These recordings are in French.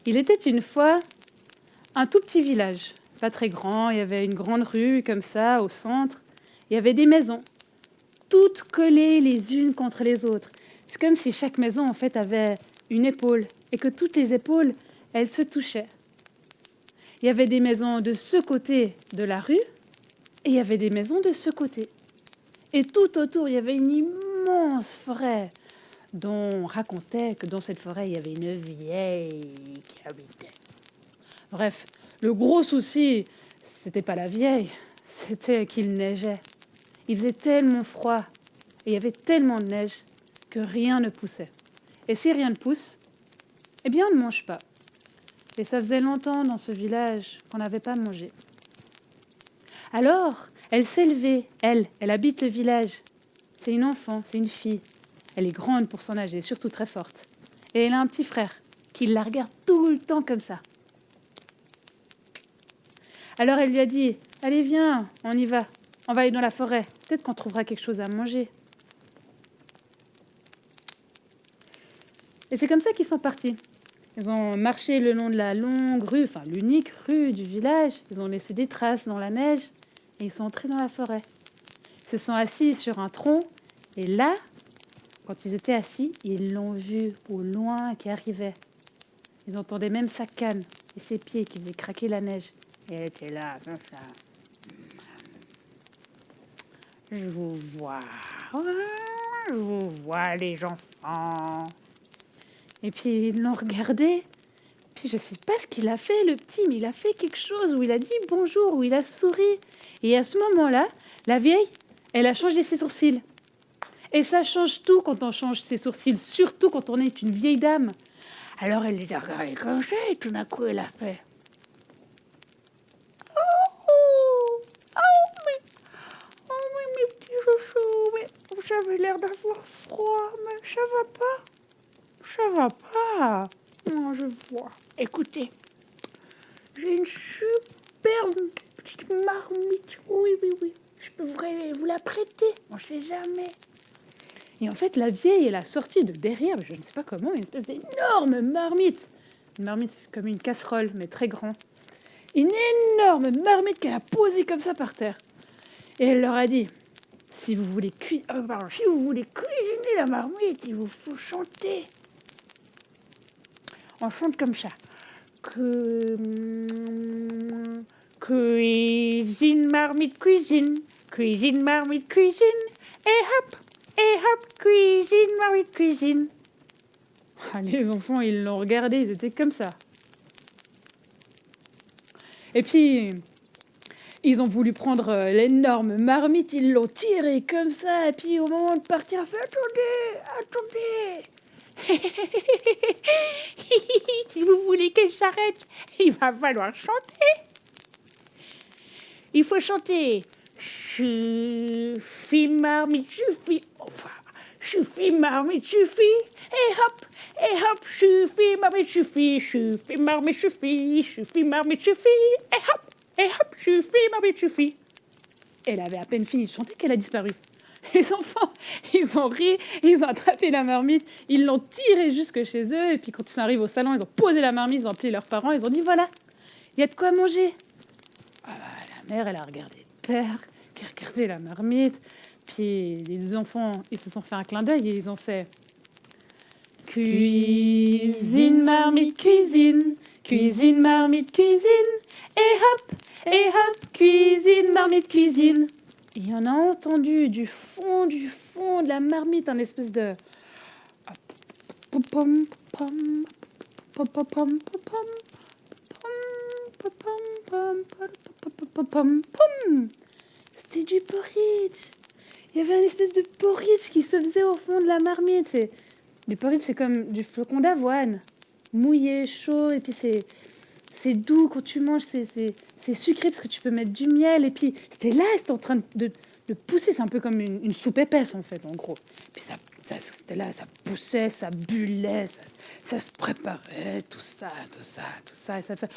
Il était une fois un tout petit village, pas très grand. Il y avait une grande rue comme ça au centre. Il y avait des maisons, toutes collées les unes contre les autres. C'est comme si chaque maison en fait avait une épaule et que toutes les épaules, elles se touchaient. Il y avait des maisons de ce côté de la rue et il y avait des maisons de ce côté. Et tout autour, il y avait une immense forêt dont on racontait que dans cette forêt, il y avait une vieille qui habitait. Bref, le gros souci, c'était pas la vieille, c'était qu'il neigeait. Il faisait tellement froid et il y avait tellement de neige que rien ne poussait. Et si rien ne pousse, eh bien on ne mange pas. Et ça faisait longtemps dans ce village qu'on n'avait pas mangé. Alors, elle s'est levée, elle habite le village. C'est une enfant, c'est une fille. Elle est grande pour son âge et surtout très forte. Et elle a un petit frère qui la regarde tout le temps comme ça. Alors elle lui a dit, allez viens, on y va. On va aller dans la forêt. Peut-être qu'on trouvera quelque chose à manger. Et c'est comme ça qu'ils sont partis. Ils ont marché le long de la longue rue, enfin l'unique rue du village. Ils ont laissé des traces dans la neige et ils sont entrés dans la forêt. Ils se sont assis sur un tronc et là, quand ils étaient assis, ils l'ont vu au loin qui arrivait. Ils entendaient même sa canne et ses pieds qui faisaient craquer la neige. Et elle était là, comme ça. Je vous vois les enfants. Et puis ils l'ont regardé. Puis je sais pas ce qu'il a fait, le petit, mais il a fait quelque chose où il a dit bonjour, où il a souri. Et à ce moment-là, la vieille, elle a changé ses sourcils. Et ça change tout quand on change ses sourcils, surtout quand on est une vieille dame. Alors elle les a regardés comme ça et tout d'un coup elle a fait. Mes petits chouchous, mais vous avez l'air d'avoir froid, mais ça va pas. Ça va pas. Non, je vois. Écoutez, j'ai une superbe petite marmite. Oui. Je peux vous la prêter. On sait jamais. Et en fait, la vieille, elle a sorti de derrière, je ne sais pas comment, une espèce d'énorme marmite. Une marmite comme une casserole, mais très grand. Une énorme marmite qu'elle a posée comme ça par terre. Et elle leur a dit, si vous voulez cuisiner la marmite, il vous faut chanter. On chante comme ça. Cuisine, marmite, cuisine. Cuisine, marmite, cuisine. Et hop, cuisine, marmite, cuisine. Ah, les enfants, ils l'ont regardé, ils étaient comme ça. Et puis, ils ont voulu prendre l'énorme marmite, ils l'ont tirée comme ça. Et puis, au moment de partir, fait attendez. Si vous voulez qu'elle s'arrête, il va falloir chanter. Il faut chanter. Suffit, marmite, suffit. Enfin, suffit, marmite, suffit. Et hop, suffit, marmite, suffit. Suffit, marmite, suffit. Suffit, marmite, suffit. Et hop, suffit, marmite, suffit. Elle avait à peine fini de chanter qu'elle a disparu. Les enfants, ils ont ri, ils ont attrapé la marmite, ils l'ont tirée jusque chez eux, et puis quand ils sont arrivés au salon, ils ont posé la marmite, ils ont appelé leurs parents, ils ont dit voilà, il y a de quoi manger. Ah bah, la mère, elle a regardé le père, qui a regardé la marmite, puis les enfants, ils se sont fait un clin d'œil et ils ont fait cuisine, marmite, cuisine, cuisine, marmite, cuisine, et hop, cuisine, marmite, cuisine. Et on a entendu du fond de la marmite un espèce de c'était du porridge. Il y avait une espèce de porridge qui se faisait au fond de la marmite. Du porridge, c'est comme du flocon d'avoine, mouillé, chaud, et puis c'est doux quand tu manges, c'est sucré parce que tu peux mettre du miel. Et puis c'était en train de pousser, c'est un peu comme une soupe épaisse en fait, en gros. Puis c'était là, ça poussait, ça bullait, ça se préparait, tout ça, et ça fait...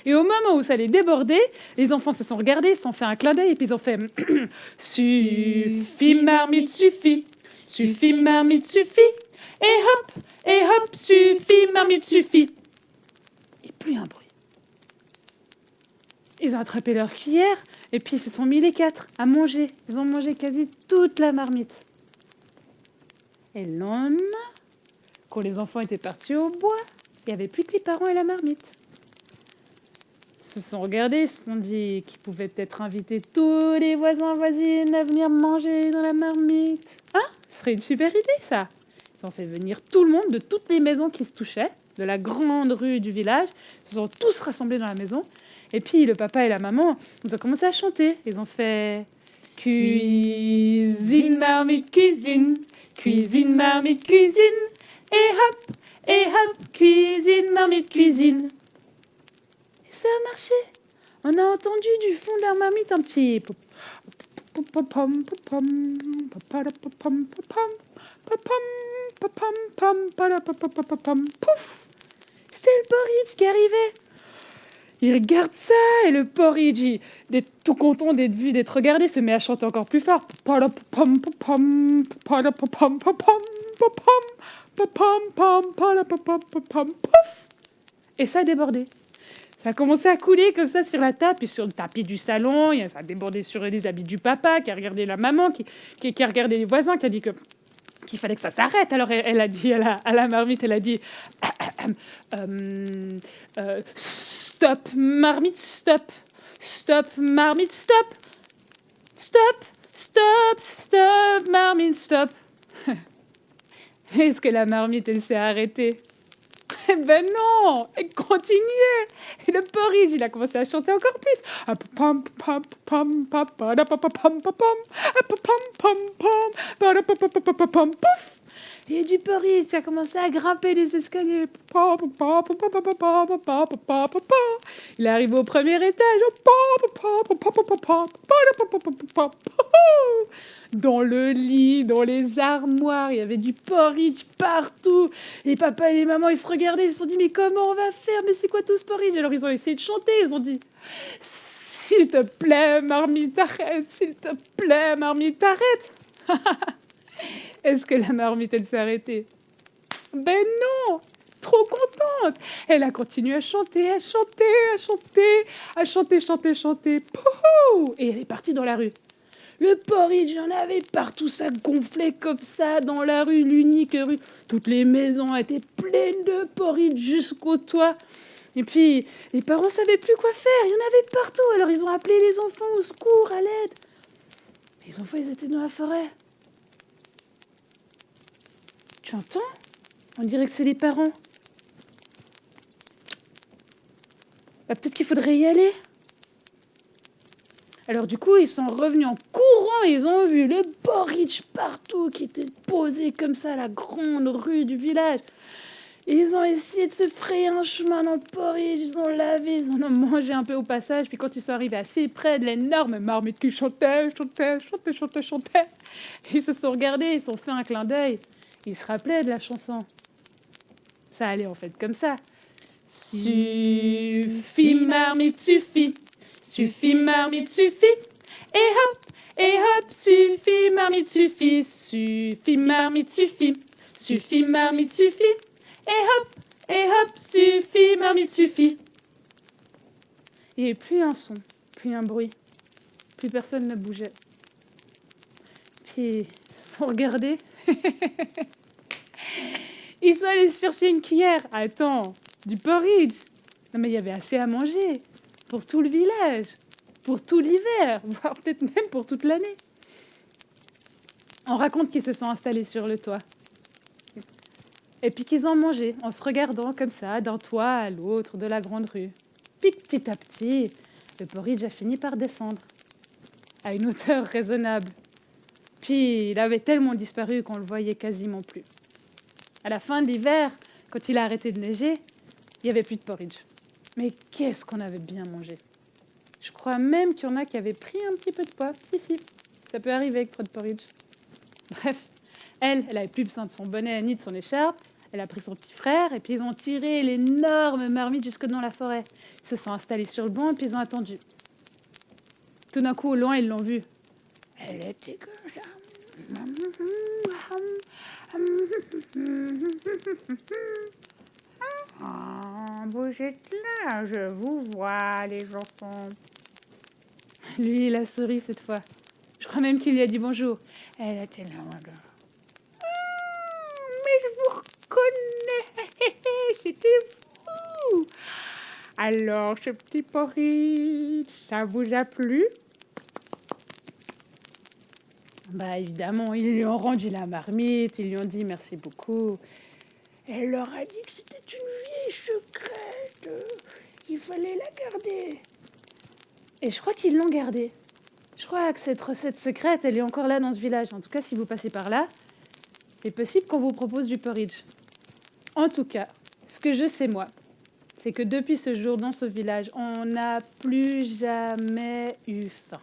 Et au moment où ça allait déborder, les enfants se sont regardés, ils se sont fait un clin d'œil, et puis ils ont fait... Suffit, marmite, suffit. Suffit, marmite, suffit. Et Et hop, suffit, marmite, suffit. Et plus un bruit. Ils ont attrapé leur cuillère et puis ils se sont mis les 4 à manger. Ils ont mangé quasi toute la marmite. Et le lendemain, quand les enfants étaient partis au bois, il n'y avait plus que les parents et la marmite. Ils se sont regardés, ils se sont dit qu'ils pouvaient peut-être inviter tous les voisins voisines à venir manger dans la marmite. Hein? Ce serait une super idée, ça. Ils ont fait venir tout le monde de toutes les maisons qui se touchaient, de la grande rue du village. Ils se sont tous rassemblés dans la maison. Et puis le papa et la maman, ils ont commencé à chanter. Ils ont fait Cuisine, marmite, cuisine. Cuisine, marmite, cuisine. Et hop, cuisine, marmite, cuisine. Et ça a marché. On a entendu du fond de leur marmite un petit pouf. C'était le porridge qui arrivait. Il regarde ça et le porridge, il est tout content d'être vu, d'être regardé, se met à chanter encore plus fort. Et ça a débordé. Ça a commencé à couler comme ça sur la table, puis sur le tapis du salon. Ça a débordé sur les habits du papa, qui a regardé la maman, qui a regardé les voisins, qui a dit qu'il fallait que ça s'arrête. Alors elle a dit à la marmite, elle a dit stop, marmite, stop. Stop, marmite, stop. Stop, stop, stop, marmite, stop. Est-ce que la marmite, elle s'est arrêtée? Eh ben non, elle continuait. Et le porridge, il a commencé à chanter encore plus. Pouf! Et du porridge, il a commencé à grimper les escaliers. Il est arrivé au premier étage. Dans le lit, dans les armoires, il y avait du porridge partout. Et papa et les mamans, ils se regardaient, ils se sont dit, mais comment on va faire? Mais c'est quoi tout ce porridge? Alors ils ont essayé de chanter, ils ont dit, s'il te plaît, marmite, arrête, s'il te plaît, marmite, arrête. Est-ce que la marmite, elle s'est arrêtée? Ben non! Trop contente! Elle a continué à chanter, à chanter, à chanter, à chanter, chanter, chanter. Pouhou! Et elle est partie dans la rue. Le porridge, il y en avait partout, ça gonflait comme ça dans la rue, l'unique rue. Toutes les maisons étaient pleines de porridge jusqu'au toit. Et puis, les parents savaient plus quoi faire, il y en avait partout. Alors ils ont appelé les enfants au secours, à l'aide. Les enfants, ils étaient dans la forêt. Tu entends? On dirait que c'est les parents. Bah, peut-être qu'il faudrait y aller. Alors du coup, ils sont revenus en courant, ils ont vu le porridge partout qui était posé comme ça à la grande rue du village. Et ils ont essayé de se frayer un chemin dans le porridge, ils ont lavé, ils en ont mangé un peu au passage. Puis quand ils sont arrivés assez près de l'énorme marmite qui chantait, ils se sont regardés, ils se sont fait un clin d'œil. Ils se rappelaient de la chanson. Ça allait en fait comme ça. Suffit, marmite, suffit. Suffit, marmite, suffit. Et hop, suffit, marmite, suffit. Suffit, marmite, suffit. Suffit, marmite, suffit. Et hop, suffit, marmite, suffit. Et plus un son, plus un bruit. Plus personne ne bougeait. Puis ils se sont regardés. Ils sont allés chercher une cuillère. Attends, du porridge. Non mais il y avait assez à manger. Pour tout le village. Pour tout l'hiver. Voire peut-être même pour toute l'année. On raconte qu'ils se sont installés sur le toit. Et puis qu'ils ont mangé en se regardant comme ça, d'un toit à l'autre de la grande rue. Puis petit à petit, le porridge a fini par descendre. À une hauteur raisonnable. Puis il avait tellement disparu qu'on le voyait quasiment plus. À la fin de l'hiver, quand il a arrêté de neiger, il n'y avait plus de porridge. Mais qu'est-ce qu'on avait bien mangé! Je crois même qu'il y en a qui avaient pris un petit peu de poids. Si, ça peut arriver avec trop de porridge. Bref, elle avait plus besoin de son bonnet ni de son écharpe. Elle a pris son petit frère et puis ils ont tiré l'énorme marmite jusque dans la forêt. Ils se sont installés sur le banc et puis ils ont attendu. Tout d'un coup, au loin, ils l'ont vue. Elle était comme ça. Ah, vous êtes là, je vous vois, les enfants. Lui, il a souri cette fois. Je crois même qu'il lui a dit bonjour. Elle était là, madame. Mais je vous reconnais, c'était vous. Alors, ce petit porridge, ça vous a plu? Bah évidemment, ils lui ont rendu la marmite, ils lui ont dit merci beaucoup. Elle leur a dit que c'était une vieille secrète. Il fallait la garder. Et je crois qu'ils l'ont gardée. Je crois que cette recette secrète, elle est encore là dans ce village. En tout cas, si vous passez par là, c'est possible qu'on vous propose du porridge. En tout cas, ce que je sais moi, c'est que depuis ce jour, dans ce village, on n'a plus jamais eu faim.